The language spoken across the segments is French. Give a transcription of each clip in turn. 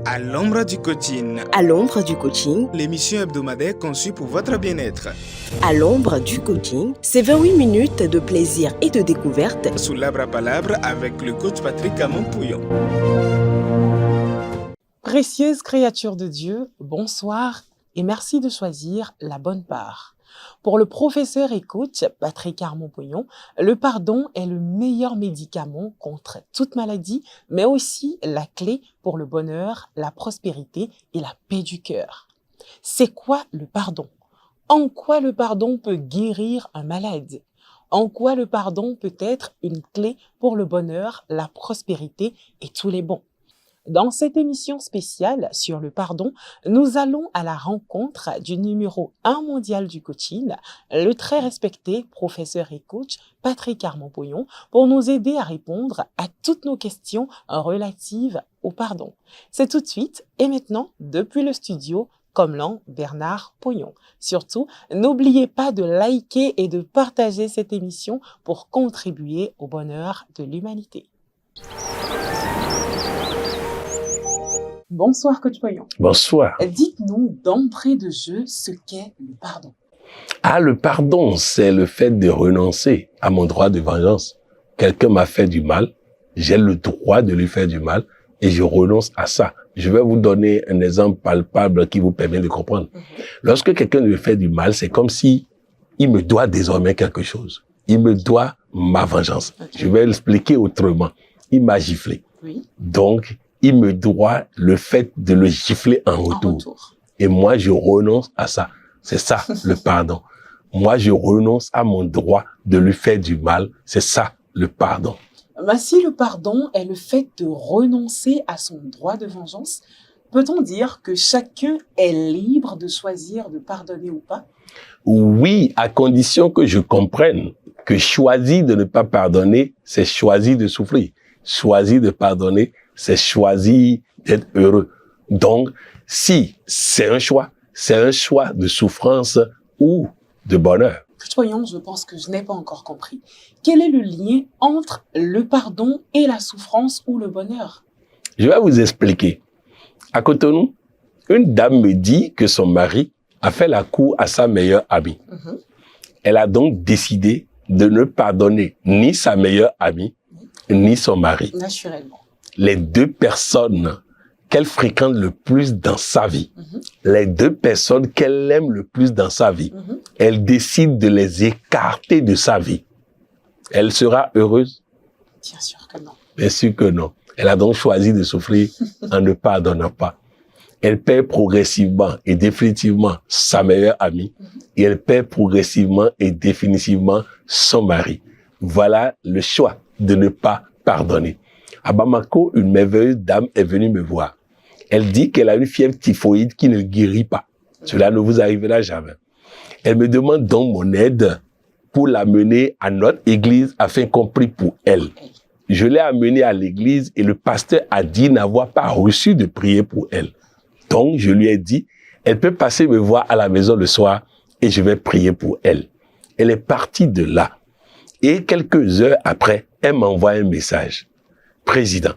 À l'ombre du coaching. À l'ombre du coaching. L'émission hebdomadaire conçue pour votre bien-être. À l'ombre du coaching, c'est 28 minutes de plaisir et de découverte. Sous l'arbre à palabres avec le coach Patrick Amon-Pouillon. Précieuse créature de Dieu, bonsoir et merci de choisir la bonne part. Pour le professeur et coach Patrick Amon-Pouillon, le pardon est le meilleur médicament contre toute maladie, mais aussi la clé pour le bonheur, la prospérité et la paix du cœur. C'est quoi le pardon? En quoi le pardon peut guérir un malade? En quoi le pardon peut être une clé pour le bonheur, la prospérité et tous les bons? Dans cette émission spéciale sur le pardon, nous allons à la rencontre du numéro 1 mondial du coaching, le très respecté professeur et coach Patrick Amon-Pouillon, pour nous aider à répondre à toutes nos questions relatives au pardon. C'est tout de suite et maintenant depuis le studio Comelan Bernard Pouillon. Surtout, n'oubliez pas de liker et de partager cette émission pour contribuer au bonheur de l'humanité. Bonsoir, coach Pouillon. Bonsoir. Dites-nous d'entrée de jeu ce qu'est le pardon. Le pardon, c'est le fait de renoncer à mon droit de vengeance. Quelqu'un m'a fait du mal, j'ai le droit de lui faire du mal et je renonce à ça. Je vais vous donner un exemple palpable qui vous permet de comprendre. Lorsque quelqu'un me fait du mal, c'est comme si il me doit désormais quelque chose. Il me doit ma vengeance. Je vais l'expliquer autrement. Il m'a giflé. Oui. Donc, il me doit le fait de le gifler en retour. Et moi, je renonce à ça. C'est ça, le pardon. Moi, je renonce à mon droit de lui faire du mal. C'est ça, le pardon. Si le pardon est le fait de renoncer à son droit de vengeance, peut-on dire que chacun est libre de choisir de pardonner ou pas? Oui, à condition que je comprenne que choisir de ne pas pardonner, c'est choisir de souffrir. Choisir de pardonner, c'est choisir d'être heureux. Donc, si c'est un choix de souffrance ou de bonheur. Voyons, je pense que je n'ai pas encore compris. Quel est le lien entre le pardon et la souffrance ou le bonheur? Je vais vous expliquer. À Cotonou, une dame me dit que son mari a fait la cour à sa meilleure amie. Elle a donc décidé de ne pardonner ni sa meilleure amie, ni son mari. Naturellement. Les deux personnes qu'elle fréquente le plus dans sa vie, les deux personnes qu'elle aime le plus dans sa vie, elle décide de les écarter de sa vie. Elle sera heureuse? Bien sûr que non. Bien sûr que non. Elle a donc choisi de souffrir en ne pardonnant pas. Elle perd progressivement et définitivement sa meilleure amie et elle perd progressivement et définitivement son mari. Voilà le choix de ne pas pardonner. À Bamako, une merveilleuse dame est venue me voir. Elle dit qu'elle a une fièvre typhoïde qui ne guérit pas. Cela ne vous arrivera jamais. Elle me demande donc mon aide pour l'amener à notre église afin qu'on prie pour elle. Je l'ai amenée à l'église et le pasteur a dit n'avoir pas reçu de prier pour elle. Donc, je lui ai dit, elle peut passer me voir à la maison le soir et je vais prier pour elle. Elle est partie de là. Et quelques heures après, elle m'envoie un message. Président,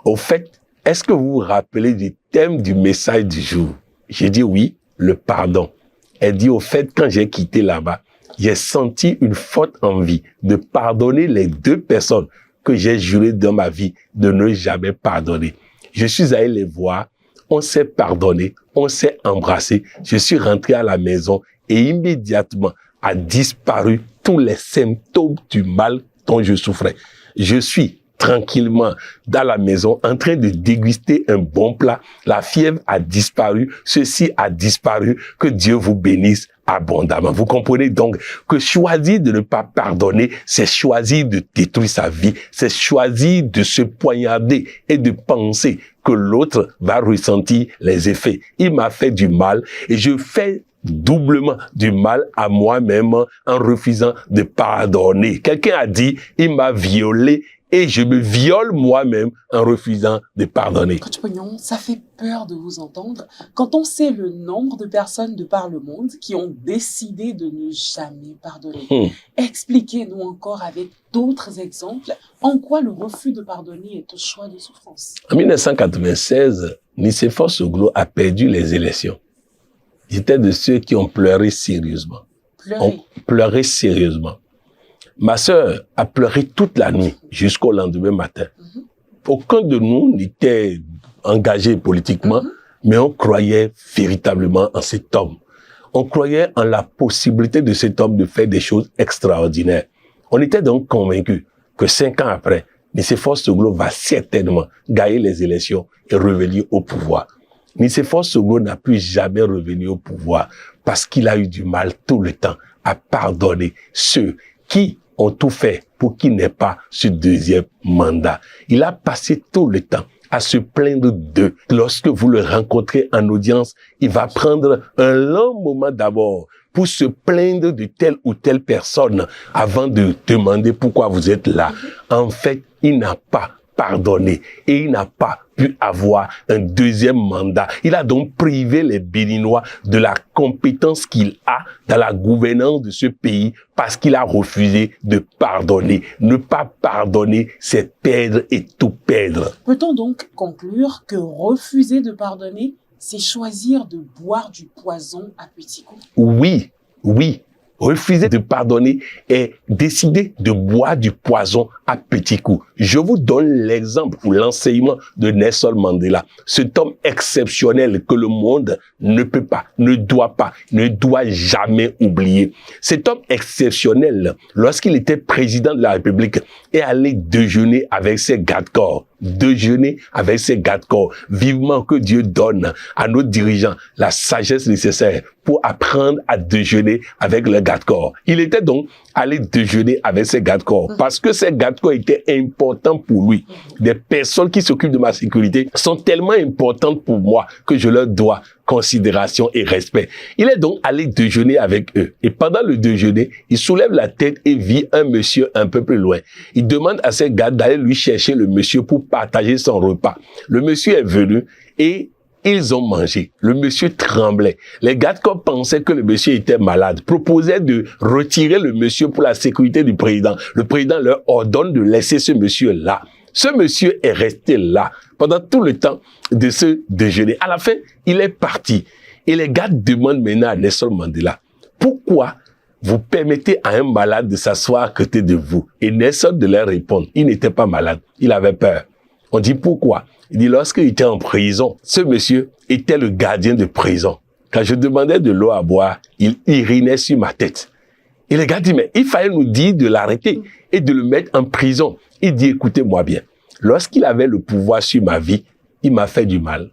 au fait, est-ce que vous vous rappelez du thème du message du jour? J'ai dit oui, le pardon. Elle dit au fait, quand j'ai quitté là-bas, j'ai senti une forte envie de pardonner les deux personnes que j'ai juré dans ma vie de ne jamais pardonner. Je suis allé les voir, on s'est pardonné, on s'est embrassé, je suis rentré à la maison et immédiatement a disparu tous les symptômes du mal dont je souffrais. Je suis tranquillement dans la maison, en train de déguster un bon plat. La fièvre a disparu, ceci a disparu. Que Dieu vous bénisse abondamment. Vous comprenez donc que choisir de ne pas pardonner, c'est choisir de détruire sa vie, c'est choisir de se poignarder et de penser que l'autre va ressentir les effets. Il m'a fait du mal et je fais doublement du mal à moi-même en refusant de pardonner. Quelqu'un a dit, il m'a violé et je me viole moi-même en refusant de pardonner. Coach Pognon, ça fait peur de vous entendre quand on sait le nombre de personnes de par le monde qui ont décidé de ne jamais pardonner. Expliquez-nous encore avec d'autres exemples en quoi le refus de pardonner est un choix de souffrance. En 1996, Nicéphore Soglo a perdu les élections. J'étais de ceux qui ont pleuré sérieusement. Pleurez. On pleurait sérieusement. Ma sœur a pleuré toute la nuit jusqu'au lendemain matin. Aucun de nous n'était engagé politiquement, mais on croyait véritablement en cet homme. On croyait en la possibilité de cet homme de faire des choses extraordinaires. On était donc convaincus que 5 ans après, Nicéphore Soglo va certainement gagner les élections et revenir au pouvoir. Nicéphore Soglo n'a pu jamais revenir au pouvoir parce qu'il a eu du mal tout le temps à pardonner ceux qui ont tout fait pour qu'il n'ait pas ce deuxième mandat. Il a passé tout le temps à se plaindre d'eux. Lorsque vous le rencontrez en audience, il va prendre un long moment d'abord pour se plaindre de telle ou telle personne avant de demander pourquoi vous êtes là. En fait, il n'a pas pardonné et il n'a pas pu avoir un deuxième mandat. Il a donc privé les Béninois de la compétence qu'il a dans la gouvernance de ce pays parce qu'il a refusé de pardonner. Ne pas pardonner, c'est perdre et tout perdre. Peut-on donc conclure que refuser de pardonner, c'est choisir de boire du poison à petits coups? Oui, oui. Refuser de pardonner est décider de boire du poison à petits coups. Je vous donne l'exemple ou l'enseignement de Nelson Mandela, cet homme exceptionnel que le monde ne peut pas, ne doit jamais oublier. Cet homme exceptionnel, lorsqu'il était président de la République, est allé déjeuner avec ses gardes-corps. Vivement que Dieu donne à nos dirigeants la sagesse nécessaire pour apprendre à déjeuner avec le garde-corps. Il était donc allé déjeuner avec ses garde-corps parce que ces garde-corps étaient importants pour lui. Des personnes qui s'occupent de ma sécurité sont tellement importantes pour moi que je leur dois considération et respect. Il est donc allé déjeuner avec eux. Et pendant le déjeuner, il soulève la tête et vit un monsieur un peu plus loin. Il demande à ses gardes d'aller lui chercher le monsieur pour partager son repas. Le monsieur est venu et ils ont mangé. Le monsieur tremblait. Les gardes-corps pensaient que le monsieur était malade, proposaient de retirer le monsieur pour la sécurité du président. Le président leur ordonne de laisser ce monsieur-là. Ce monsieur est resté là pendant tout le temps de ce déjeuner. À la fin, il est parti. Et les gardes demandent maintenant à Nelson Mandela, pourquoi vous permettez à un malade de s'asseoir à côté de vous? Et Nelson de leur répondre, il n'était pas malade, il avait peur. On dit pourquoi? Il dit, lorsqu'il était en prison, ce monsieur était le gardien de prison. Quand je demandais de l'eau à boire, il urinait sur ma tête. Et le gars dit, mais il fallait nous dire de l'arrêter et de le mettre en prison. Il dit, écoutez-moi bien, lorsqu'il avait le pouvoir sur ma vie, il m'a fait du mal.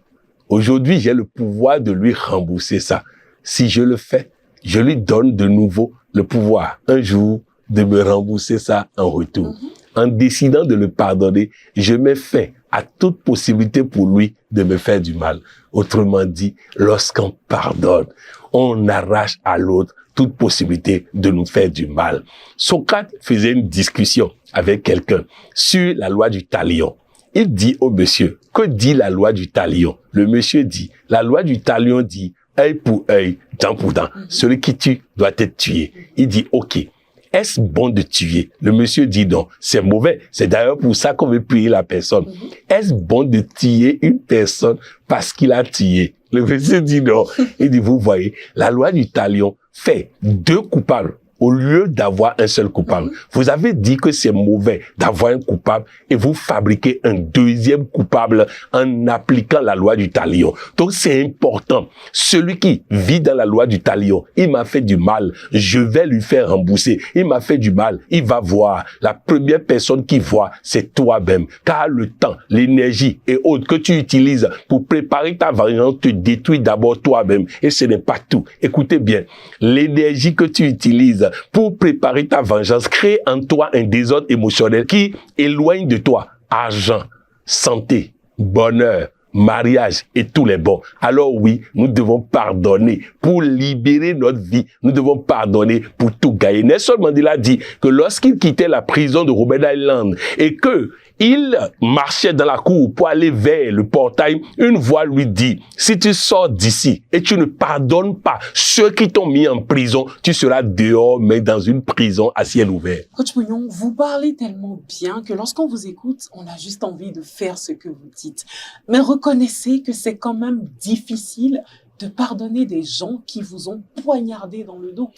Aujourd'hui, j'ai le pouvoir de lui rembourser ça. Si je le fais, je lui donne de nouveau le pouvoir, un jour, de me rembourser ça en retour. En décidant de le pardonner, je mets fin à toute possibilité pour lui de me faire du mal. Autrement dit, lorsqu'on pardonne, on arrache à l'autre toute possibilité de nous faire du mal. Socrate faisait une discussion avec quelqu'un sur la loi du talion. Il dit au monsieur, que dit la loi du talion? Le monsieur dit, la loi du talion dit, œil pour œil, dent pour dent. Celui qui tue doit être tué. Il dit, ok. Est-ce bon de tuer? Le monsieur dit non, c'est mauvais. C'est d'ailleurs pour ça qu'on veut payer la personne. Est-ce bon de tuer une personne parce qu'il a tué? Le monsieur dit non. Il dit, vous voyez, la loi du talion fait 2 coupables au lieu d'avoir un seul coupable. Vous avez dit que c'est mauvais d'avoir un coupable et vous fabriquez un deuxième coupable en appliquant la loi du talion. Donc c'est important. Celui qui vit dans la loi du talion, il m'a fait du mal, je vais lui faire rembourser. Il m'a fait du mal, il va voir. La première personne qui voit, c'est toi-même. Car le temps, l'énergie et autres que tu utilises pour préparer ta vengeance te détruit d'abord toi-même. Et ce n'est pas tout. Écoutez bien, l'énergie que tu utilises pour préparer ta vengeance crée en toi un désordre émotionnel qui éloigne de toi argent, santé, bonheur, mariage et tous les bons. Alors oui, nous devons pardonner pour libérer notre vie. Nous devons pardonner pour tout gagner. Nelson Mandela dit que lorsqu'il quittait la prison de Robben Island et que il marchait dans la cour pour aller vers le portail, une voix lui dit, si tu sors d'ici et tu ne pardonnes pas ceux qui t'ont mis en prison, tu seras dehors, mais dans une prison à ciel ouvert. Coach Pouillon, vous parlez tellement bien que lorsqu'on vous écoute, on a juste envie de faire ce que vous dites. Mais reconnaissez que c'est quand même difficile de pardonner des gens qui vous ont poignardé dans le dos.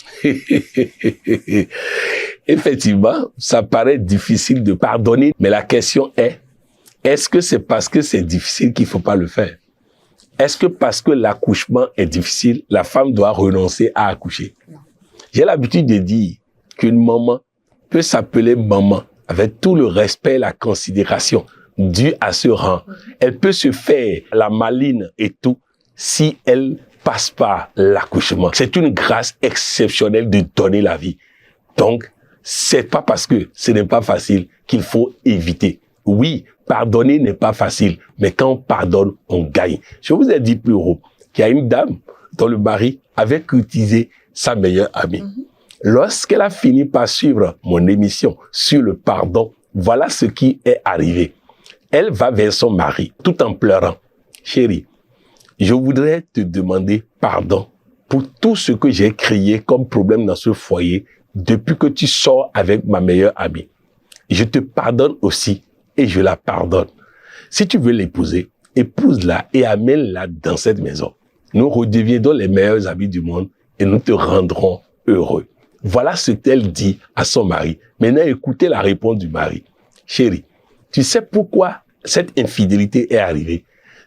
Effectivement, ça paraît difficile de pardonner, mais la question est-ce que c'est parce que c'est difficile qu'il faut pas le faire? Est-ce que parce que l'accouchement est difficile, la femme doit renoncer à accoucher? Non. J'ai l'habitude de dire qu'une maman peut s'appeler maman avec tout le respect et la considération due à ce rang. Elle peut se faire la maline et tout si elle passe par l'accouchement. C'est une grâce exceptionnelle de donner la vie. Donc, c'est pas parce que ce n'est pas facile qu'il faut éviter. Oui, pardonner n'est pas facile, mais quand on pardonne, on gagne. Je vous ai dit plus haut qu'il y a une dame dont le mari avait utilisé sa meilleure amie. Lorsqu'elle a fini par suivre mon émission sur le pardon, voilà ce qui est arrivé. Elle va vers son mari tout en pleurant. Chérie, je voudrais te demander pardon pour tout ce que j'ai créé comme problème dans ce foyer depuis que tu sors avec ma meilleure amie. Je te pardonne aussi et je la pardonne. Si tu veux l'épouser, épouse-la et amène-la dans cette maison. Nous redeviendrons les meilleurs amis du monde et nous te rendrons heureux. Voilà ce qu'elle dit à son mari. Maintenant, écoutez la réponse du mari. Chérie, tu sais pourquoi cette infidélité est arrivée?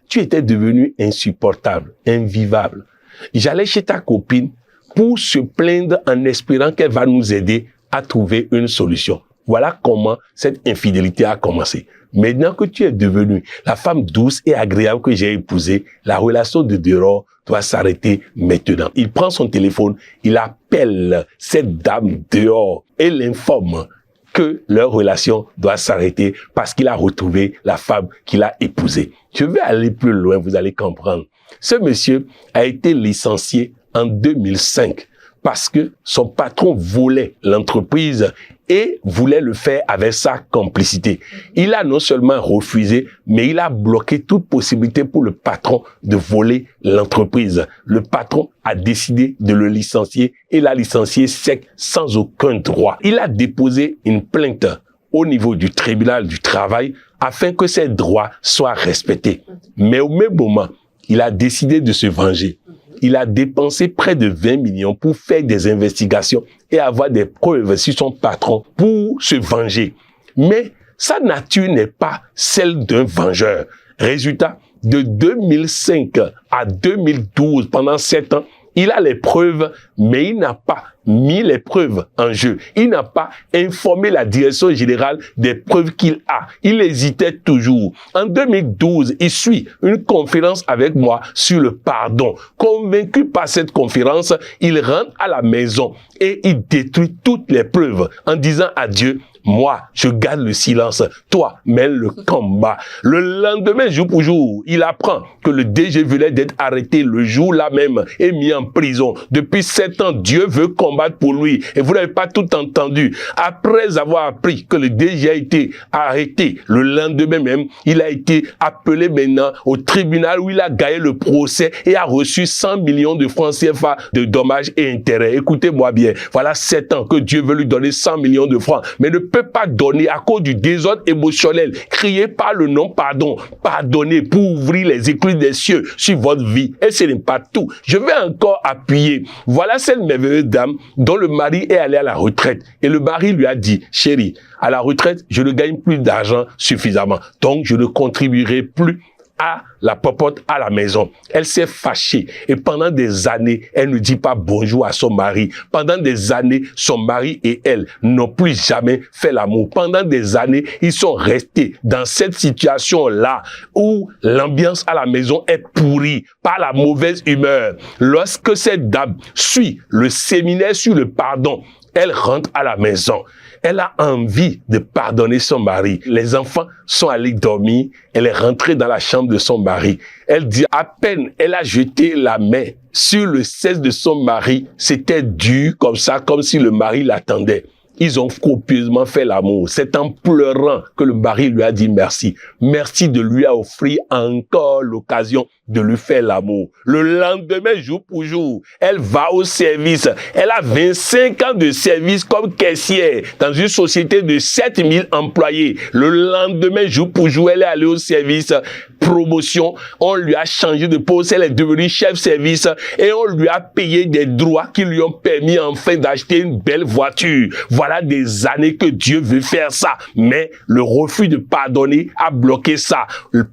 Tu étais devenu insupportable, invivable. J'allais chez ta copine pour se plaindre en espérant qu'elle va nous aider à trouver une solution. Voilà comment cette infidélité a commencé. Maintenant que tu es devenue la femme douce et agréable que j'ai épousée, la relation de dehors doit s'arrêter maintenant. Il prend son téléphone, il appelle cette dame dehors et l'informe que leur relation doit s'arrêter parce qu'il a retrouvé la femme qu'il a épousée. Je vais aller plus loin, vous allez comprendre. Ce monsieur a été licencié en 2005 parce que son patron volait l'entreprise et voulait le faire avec sa complicité. Il a non seulement refusé, mais il a bloqué toute possibilité pour le patron de voler l'entreprise. Le patron a décidé de le licencier et l'a licencié sec, sans aucun droit. Il a déposé une plainte au niveau du tribunal du travail afin que ses droits soient respectés. Mais au même moment, il a décidé de se venger. Il a dépensé près de 20 millions pour faire des investigations et avoir des preuves sur son patron pour se venger. Mais sa nature n'est pas celle d'un vengeur. Résultat, de 2005 à 2012, pendant 7 ans, il a les preuves, mais il n'a pas mis les preuves en jeu. Il n'a pas informé la direction générale des preuves qu'il a. Il hésitait toujours. En 2012, il suit une conférence avec moi sur le pardon. Convaincu par cette conférence, il rentre à la maison et il détruit toutes les preuves en disant à Dieu, moi, je garde le silence. Toi, mène le combat. Le lendemain, jour pour jour, il apprend que le DG venait d'être arrêté le jour-là même et mis en prison. Depuis 7 ans, Dieu veut combattre pour lui. Et vous n'avez pas tout entendu. Après avoir appris que le DG a été arrêté le lendemain même, il a été appelé maintenant au tribunal où il a gagné le procès et a reçu 100 millions de francs CFA de dommages et intérêts. Écoutez-moi bien. Voilà 7 ans que Dieu veut lui donner 100 millions de francs. Mais ne peut pas donner à cause du désordre émotionnel. Criez par le nom pardon. Pardonnez pour ouvrir les écluses des cieux sur votre vie. Et ce n'est pas tout. Je vais encore appuyer. Voilà cette merveilleuse dame dont le mari est allé à la retraite. Et le mari lui a dit, chérie, à la retraite, je ne gagne plus d'argent suffisamment. Donc, je ne contribuerai plus à la popote à la maison. Elle s'est fâchée et pendant des années, elle ne dit pas bonjour à son mari. Pendant des années, son mari et elle n'ont plus jamais fait l'amour. Pendant des années, ils sont restés dans cette situation-là où l'ambiance à la maison est pourrie par la mauvaise humeur. Lorsque cette dame suit le séminaire sur le pardon, elle rentre à la maison. Elle a envie de pardonner son mari. Les enfants sont allés dormir. Elle est rentrée dans la chambre de son mari. Elle dit, à peine elle a jeté la main sur le sexe de son mari, c'était dur comme ça, comme si le mari l'attendait. Ils ont copieusement fait l'amour. C'est en pleurant que le mari lui a dit merci. Merci de lui offrir encore l'occasion de lui faire l'amour. Le lendemain, jour pour jour, elle va au service. Elle a 25 ans de service comme caissière dans une société de 7000 employés. Le lendemain, jour pour jour, elle est allée au service. Promotion, on lui a changé de poste, elle est devenue chef service et on lui a payé des droits qui lui ont permis enfin d'acheter une belle voiture. Voilà des années que Dieu veut faire ça, mais le refus de pardonner a bloqué ça.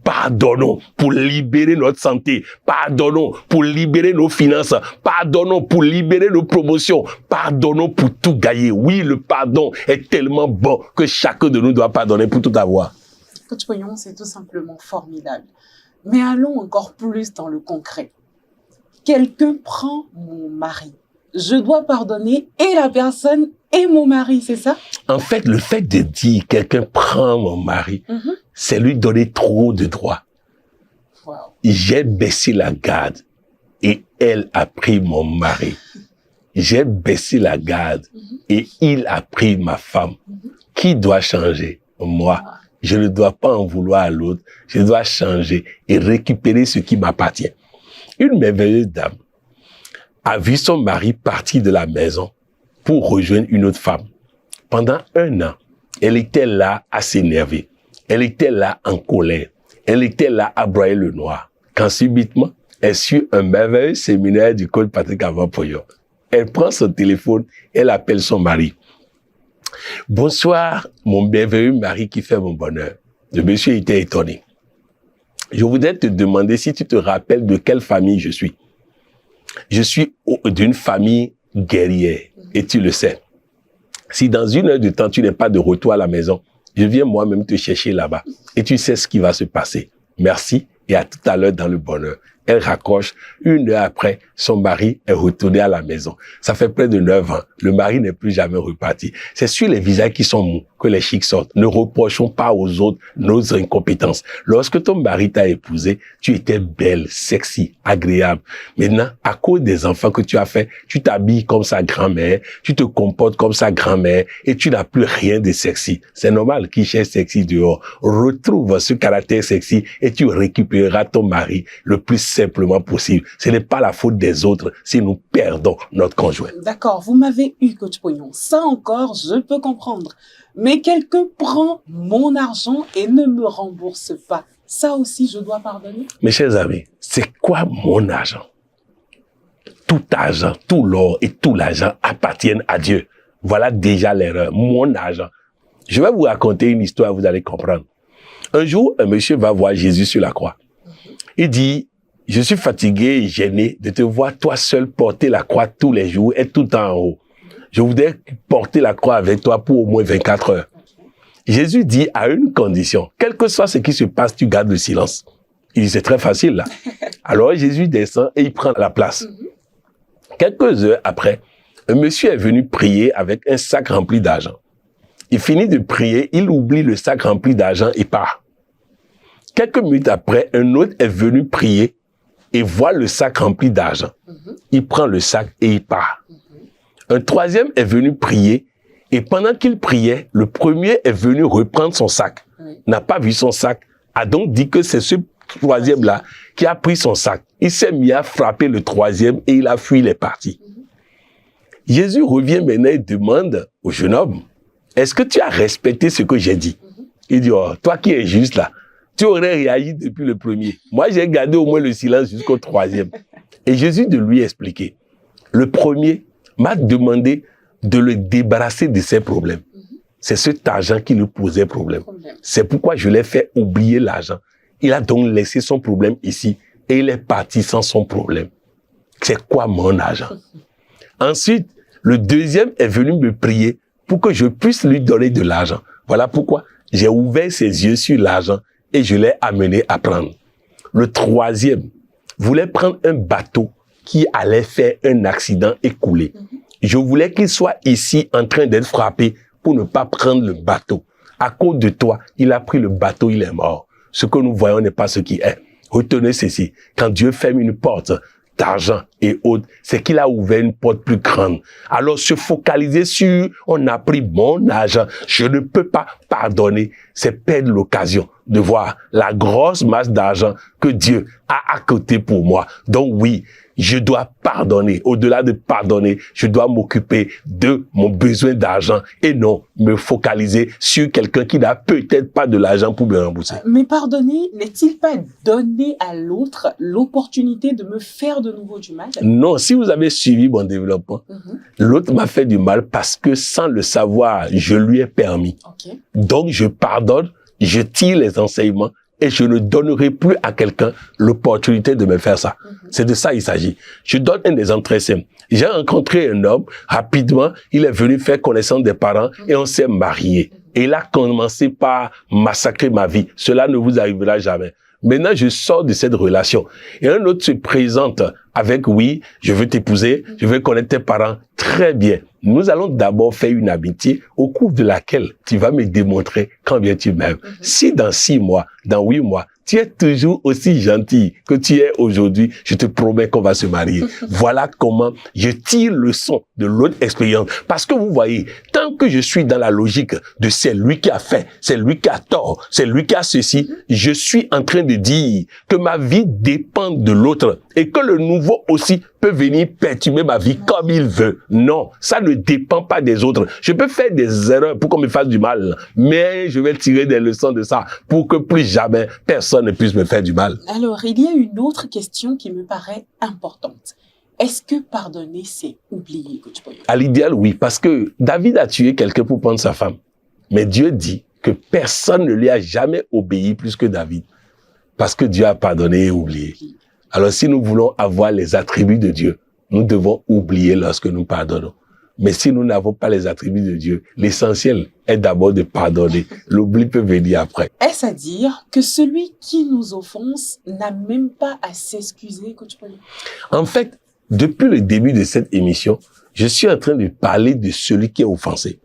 Pardonnons pour libérer notre santé, pardonnons pour libérer nos finances, pardonnons pour libérer nos promotions, pardonnons pour tout gagner. Oui, le pardon est tellement bon que chacun de nous doit pardonner pour tout avoir. Coach Poyon, c'est tout simplement formidable. Mais allons encore plus dans le concret. Quelqu'un prend mon mari. Je dois pardonner et la personne et mon mari, c'est ça? En fait, le fait de dire quelqu'un prend mon mari, c'est lui donner trop de droits. Wow. J'ai baissé la garde et elle a pris mon mari. J'ai baissé la garde et il a pris ma femme. Qui doit changer? Moi. Je ne dois pas en vouloir à l'autre. Je dois changer et récupérer ce qui m'appartient. Une merveilleuse dame a vu son mari partir de la maison pour rejoindre une autre femme. Pendant 1 an, elle était là à s'énerver. Elle était là en colère. Elle était là à broyer le noir. Quand subitement, elle suit un merveilleux séminaire du coach Patrick Poyon. Elle prend son téléphone, elle appelle son mari. Bonsoir, mon merveilleux mari qui fait mon bonheur. Le monsieur était étonné. Je voudrais te demander si tu te rappelles de quelle famille je suis. Je suis d'une famille guerrière, et tu le sais. Si dans 1 heure de temps, tu n'es pas de retour à la maison, je viens moi-même te chercher là-bas. Et tu sais ce qui va se passer. Merci et à tout à l'heure dans le bonheur. Elle raccroche. 1 heure après, son mari est retourné à la maison. Ça fait près de 9 ans. Le mari n'est plus jamais reparti. C'est sur les visages qui sont mous que les chics sortent. Ne reprochons pas aux autres nos incompétences. Lorsque ton mari t'a épousé, tu étais belle, sexy, agréable. Maintenant, à cause des enfants que tu as fait, tu t'habilles comme sa grand-mère, tu te comportes comme sa grand-mère et tu n'as plus rien de sexy. C'est normal qu'il cherche sexy dehors. Retrouve ce caractère sexy et tu récupéreras ton mari le plus simplement possible. Ce n'est pas la faute des autres si nous perdons notre conjoint. D'accord, vous m'avez eu, coach Poyon. Ça encore, je peux comprendre. Mais quelqu'un prend mon argent et ne me rembourse pas. Ça aussi, je dois pardonner? Mes chers amis, c'est quoi mon argent? Tout argent, tout l'or et tout l'argent appartiennent à Dieu. Voilà déjà l'erreur. Mon argent. Je vais vous raconter une histoire, vous allez comprendre. Un jour, un monsieur va voir Jésus sur la croix. Il dit, je suis fatigué et gêné de te voir toi seul porter la croix tous les jours et tout le temps en haut. Je voudrais porter la croix avec toi pour au moins 24 heures. Jésus dit à une condition, quel que soit ce qui se passe, tu gardes le silence. Il dit, c'est très facile là. Alors Jésus descend et il prend la place. Quelques heures après, un monsieur est venu prier avec un sac rempli d'argent. Il finit de prier, il oublie le sac rempli d'argent et part. Quelques minutes après, un autre est venu prier et voit le sac rempli d'argent. Il prend le sac et il part. Un troisième est venu prier et pendant qu'il priait, le premier est venu reprendre son sac. N'a pas vu son sac, a donc dit que c'est ce troisième-là qui a pris son sac. Il s'est mis à frapper le troisième et il a fui, il est parti. Jésus revient maintenant et demande au jeune homme, est-ce que tu as respecté ce que j'ai dit? Il dit, oh, toi qui es juste là, tu aurais réagi depuis le premier. Moi, j'ai gardé au moins le silence jusqu'au troisième. Et Jésus de lui expliquer. Le premier m'a demandé de le débarrasser de ses problèmes. C'est cet argent qui lui posait problème. C'est pourquoi je l'ai fait oublier l'argent. Il a donc laissé son problème ici et il est parti sans son problème. C'est quoi mon argent? Ensuite, le deuxième est venu me prier pour que je puisse lui donner de l'argent. Voilà pourquoi j'ai ouvert ses yeux sur l'argent et je l'ai amené à prendre. Le troisième voulait prendre un bateau qui allait faire un accident et couler. Je voulais qu'il soit ici en train d'être frappé pour ne pas prendre le bateau. À cause de toi, il a pris le bateau, il est mort. Ce que nous voyons n'est pas ce qui est. Retenez ceci, quand Dieu ferme une porte d'argent et autres, c'est qu'il a ouvert une porte plus grande. Alors se focaliser sur « on a pris mon argent, je ne peux pas pardonner », c'est perdre l'occasion de voir la grosse masse d'argent que Dieu a à côté pour moi. Donc oui, je dois pardonner. Au-delà de pardonner, je dois m'occuper de mon besoin d'argent et non me focaliser sur quelqu'un qui n'a peut-être pas de l'argent pour me rembourser. Mais pardonner, n'est-il pas donner à l'autre l'opportunité de me faire de nouveau du mal? Non, si vous avez suivi mon développement, l'autre m'a fait du mal parce que sans le savoir, je lui ai permis. Ok. Donc je pardonne, je tire les enseignements et je ne donnerai plus à quelqu'un l'opportunité de me faire ça. C'est de ça il s'agit. Je donne un exemple très simple. J'ai rencontré un homme, rapidement, il est venu faire connaissance des parents et on s'est mariés. Et il a commencé par massacrer ma vie. Cela ne vous arrivera jamais. Maintenant, je sors de cette relation. Et un autre se présente avec « oui, je veux t'épouser, je veux connaître tes parents ». Très bien. Nous allons d'abord faire une amitié au cours de laquelle tu vas me démontrer combien tu m'aimes. Si dans 6 mois, dans 8 mois, tu es toujours aussi gentil que tu es aujourd'hui, je te promets qu'on va se marier. Voilà comment je tire le son de l'autre expérience. Parce que vous voyez, tant que je suis dans la logique de c'est lui qui a fait, c'est lui qui a tort, c'est lui qui a ceci, je suis en train de dire que ma vie dépend de l'autre et que le nouveau aussi peut venir perturber ma vie comme il veut. Non, ça ne dépend pas des autres. Je peux faire des erreurs pour qu'on me fasse du mal, mais je vais tirer des leçons de ça pour que plus jamais personne ne puisse me faire du mal. Alors, il y a une autre question qui me paraît importante. Est-ce que pardonner, c'est oublier, Coach Poyo? À l'idéal, oui, parce que David a tué quelqu'un pour prendre sa femme. Mais Dieu dit que personne ne lui a jamais obéi plus que David. Parce que Dieu a pardonné et oublié. Alors, si nous voulons avoir les attributs de Dieu, nous devons oublier lorsque nous pardonnons. Mais si nous n'avons pas les attributs de Dieu, l'essentiel est d'abord de pardonner. L'oubli peut venir après. Est-ce à dire que celui qui nous offense n'a même pas à s'excuser, Coach Poyo? En fait, depuis le début de cette émission, je suis en train de parler de celui qui est offensé.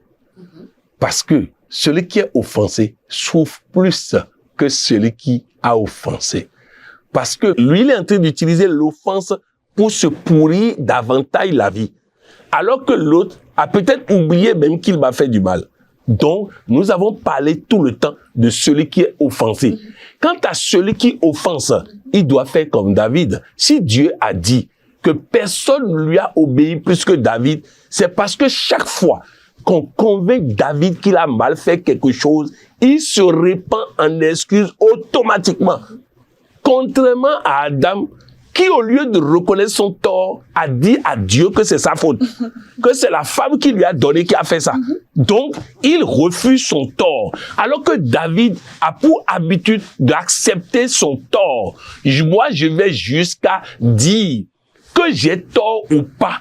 Parce que celui qui est offensé souffre plus que celui qui a offensé. Parce que lui, il est en train d'utiliser l'offense pour se pourrir davantage la vie. Alors que l'autre a peut-être oublié même qu'il m'a fait du mal. Donc, nous avons parlé tout le temps de celui qui est offensé. Quant à celui qui offense, il doit faire comme David. Si Dieu a dit que personne ne lui a obéi plus que David, c'est parce que chaque fois qu'on convainc David qu'il a mal fait quelque chose, il se répand en excuses automatiquement. Contrairement à Adam, qui au lieu de reconnaître son tort, a dit à Dieu que c'est sa faute, que c'est la femme qui lui a donné qui a fait ça. Donc, il refuse son tort. Alors que David a pour habitude d'accepter son tort. Moi, je vais jusqu'à dire que j'ai tort ou pas.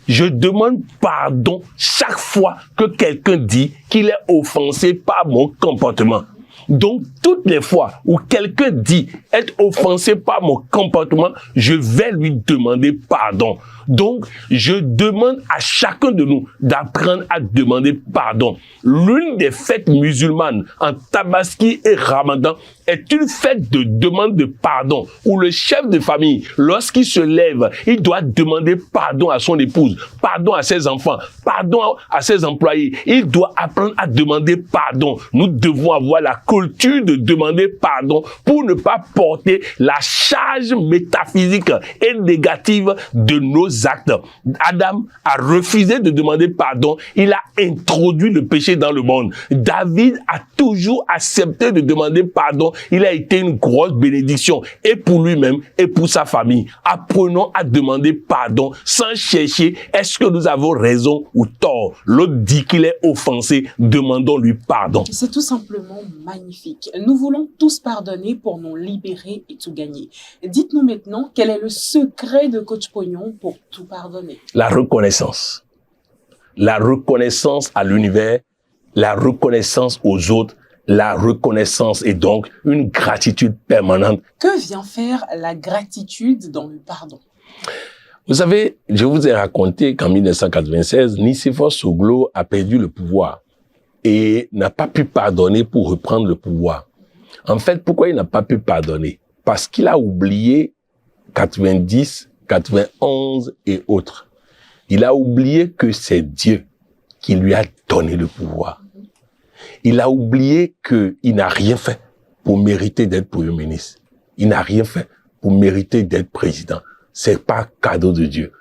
Je demande pardon chaque fois que quelqu'un dit qu'il est offensé par mon comportement. Donc, toutes les fois où quelqu'un dit être offensé par mon comportement, je vais lui demander pardon. Donc, je demande à chacun de nous d'apprendre à demander pardon. L'une des fêtes musulmanes en Tabaski et Ramadan est une fête de demande de pardon où le chef de famille, lorsqu'il se lève, il doit demander pardon à son épouse, pardon à ses enfants, pardon à ses employés. Il doit apprendre à demander pardon. Nous devons avoir la culture de demander pardon pour ne pas porter la charge métaphysique et négative de nos actes. Adam a refusé de demander pardon. Il a introduit le péché dans le monde. David a toujours accepté de demander pardon. Il a été une grosse bénédiction et pour lui-même et pour sa famille. Apprenons à demander pardon sans chercher est-ce que nous avons raison ou tort. L'autre dit qu'il est offensé. Demandons-lui pardon. C'est tout simplement magnifique. Nous voulons tous pardonner pour nous libérer et tout gagner. Dites-nous maintenant quel est le secret de Coach Pognon pour tout pardonner. La reconnaissance. La reconnaissance à l'univers, la reconnaissance aux autres, la reconnaissance et donc une gratitude permanente. Que vient faire la gratitude dans le pardon? Vous savez, je vous ai raconté qu'en 1996, Nicéphore Soglo a perdu le pouvoir. et n'a pas pu pardonner pour reprendre le pouvoir. En fait, pourquoi il n'a pas pu pardonner? Parce qu'il a oublié 90, 91 et autres. Il a oublié que c'est Dieu qui lui a donné le pouvoir. Il a oublié qu'il n'a rien fait pour mériter d'être Premier ministre. Il n'a rien fait pour mériter d'être président. C'est pas cadeau de Dieu.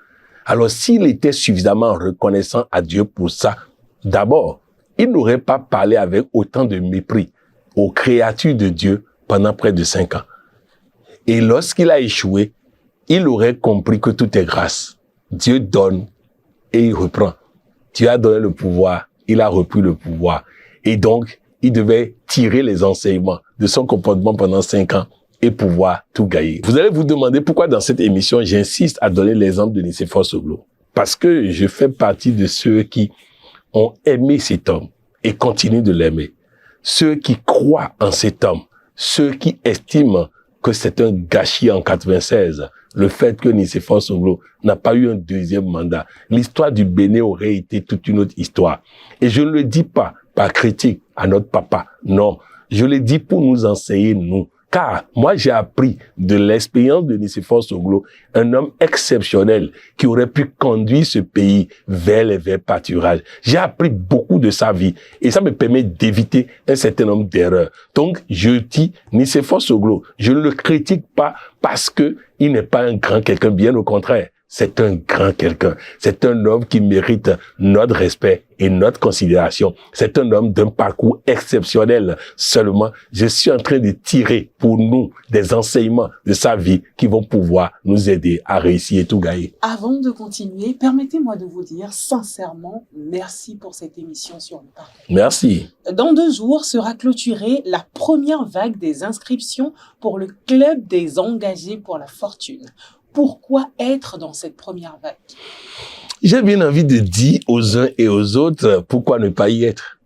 Alors, s'il était suffisamment reconnaissant à Dieu pour ça, d'abord, il n'aurait pas parlé avec autant de mépris aux créatures de Dieu pendant près de 5 ans. Et lorsqu'il a échoué, il aurait compris que tout est grâce. Dieu donne et il reprend. Dieu a donné le pouvoir, il a repris le pouvoir. Et donc, il devait tirer les enseignements de son comportement pendant 5 ans et pouvoir tout gagner. Vous allez vous demander pourquoi dans cette émission, j'insiste à donner l'exemple de Nicéphore Soglo. Parce que je fais partie de ceux qui ont aimé cet homme et continuent de l'aimer. Ceux qui croient en cet homme, ceux qui estiment que c'est un gâchis en 96, le fait que Nicéphore Soglo n'a pas eu un deuxième mandat. L'histoire du Bénin aurait été toute une autre histoire. Et je ne le dis pas par critique à notre papa, non. Je le dis pour nous enseigner, nous. Car moi, j'ai appris de l'expérience de Nicéphore Soglo, un homme exceptionnel qui aurait pu conduire ce pays vers les verts pâturages. J'ai appris beaucoup de sa vie et ça me permet d'éviter un certain nombre d'erreurs. Donc, je dis Nicéphore Soglo, je ne le critique pas parce que il n'est pas un grand quelqu'un, bien au contraire. C'est un grand quelqu'un. C'est un homme qui mérite notre respect et notre considération. C'est un homme d'un parcours exceptionnel. Seulement, je suis en train de tirer pour nous des enseignements de sa vie qui vont pouvoir nous aider à réussir et tout gagner. Avant de continuer, permettez-moi de vous dire sincèrement merci pour cette émission sur le parcours. Merci. Dans 2 jours sera clôturée la première vague des inscriptions pour le Club des engagés pour la fortune. Pourquoi être dans cette première vague? J'ai bien envie de dire aux uns et aux autres pourquoi ne pas y être.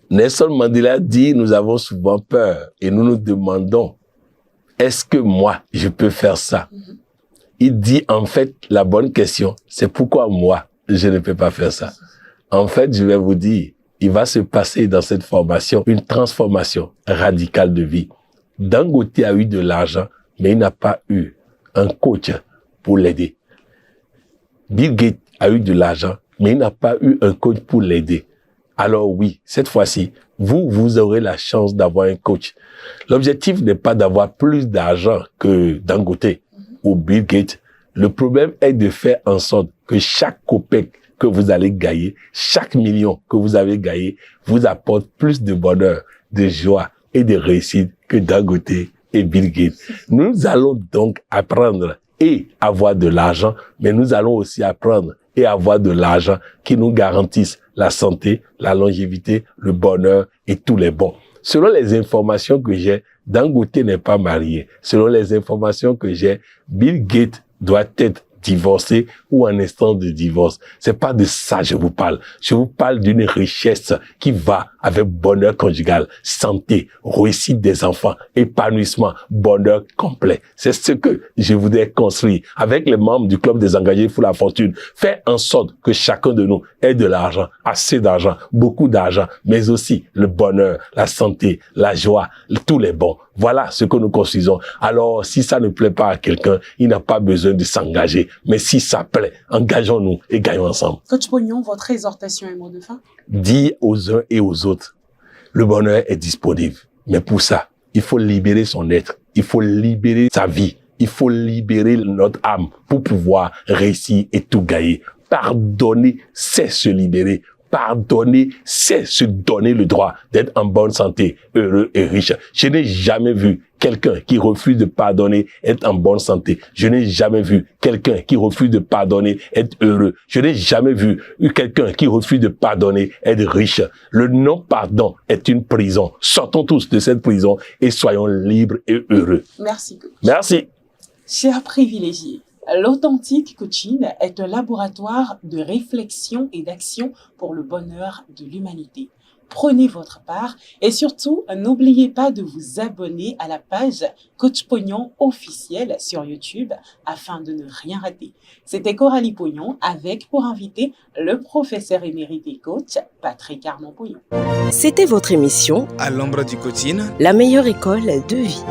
Nelson Mandela dit, nous avons souvent peur et nous nous demandons, est-ce que moi, je peux faire ça? Il dit, en fait, la bonne question, c'est pourquoi moi, je ne peux pas faire ça? En fait, je vais vous dire, il va se passer dans cette formation une transformation radicale de vie. Dangote a eu de l'argent, mais il n'a pas eu un coach pour l'aider. Bill Gates a eu de l'argent, mais il n'a pas eu un coach pour l'aider. Alors oui, cette fois-ci, vous aurez la chance d'avoir un coach. L'objectif n'est pas d'avoir plus d'argent que Dangote ou Bill Gates. Le problème est de faire en sorte que chaque copec que vous allez gagner, chaque million que vous avez gagné, vous apporte plus de bonheur, de joie et de réussite que Dangote et Bill Gates. Nous allons donc apprendre et avoir de l'argent, mais nous allons aussi apprendre et avoir de l'argent qui nous garantisse la santé, la longévité, le bonheur et tous les bons. Selon les informations que j'ai, Dangote n'est pas marié. Selon les informations que j'ai, Bill Gates doit être divorcé ou en instance de divorce. C'est pas de ça que je vous parle. Je vous parle d'une richesse qui va avec bonheur conjugal, santé, réussite des enfants, épanouissement, bonheur complet. C'est ce que je voudrais construire avec les membres du Club des engagés pour la fortune. Faire en sorte que chacun de nous ait de l'argent, assez d'argent, beaucoup d'argent, mais aussi le bonheur, la santé, la joie, tous les bons. Voilà ce que nous construisons. Alors, si ça ne plaît pas à quelqu'un, il n'a pas besoin de s'engager. Mais si ça plaît, engageons-nous et gagnons ensemble. Coach Pognon, votre exhortation et mot de fin? Dis aux uns et aux autres, le bonheur est disponible. Mais pour ça, il faut libérer son être. Il faut libérer sa vie. Il faut libérer notre âme pour pouvoir réussir et tout gagner. Pardonner, c'est se libérer. Pardonner, c'est se donner le droit d'être en bonne santé, heureux et riche. Je n'ai jamais vu quelqu'un qui refuse de pardonner être en bonne santé. Je n'ai jamais vu quelqu'un qui refuse de pardonner être heureux. Je n'ai jamais vu quelqu'un qui refuse de pardonner être riche. Le non-pardon est une prison. Sortons tous de cette prison et soyons libres et heureux. Merci, coach. Merci. Chers privilégiés, l'Authentique Coaching est un laboratoire de réflexion et d'action pour le bonheur de l'humanité. Prenez votre part et surtout, n'oubliez pas de vous abonner à la page Coach Pognon officielle sur YouTube afin de ne rien rater. C'était Coralie Pognon avec pour invité le professeur émérite et coach Patrick Armand-Pognon. C'était votre émission À l'ombre du coaching, La meilleure école de vie.